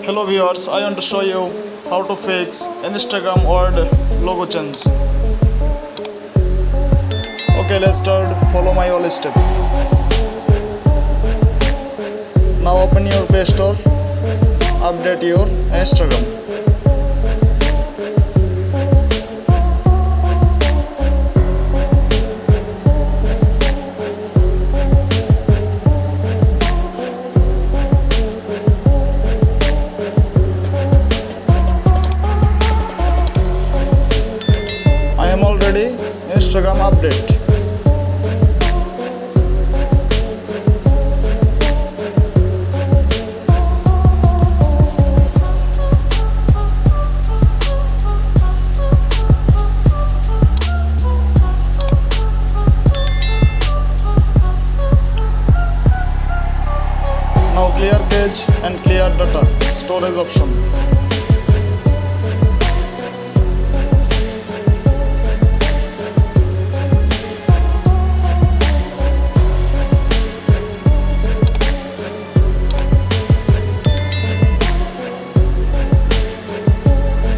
Hello viewers, I want to show you how to fix Instagram word logo change. Okay, let's start. Follow my all step. Now open your Play Store, update your Instagram. I am already Instagram update. Now clear page and clear data storage option.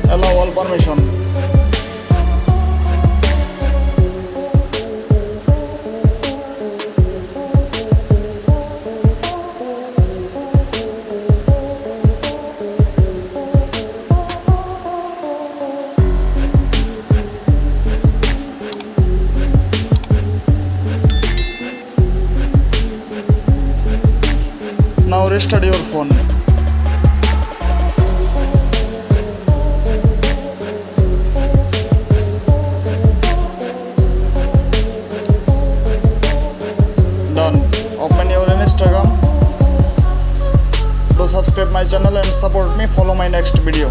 Allow all permission. Now restart your phone. Done. Open your Instagram. Do subscribe my channel and support me. Follow my next video.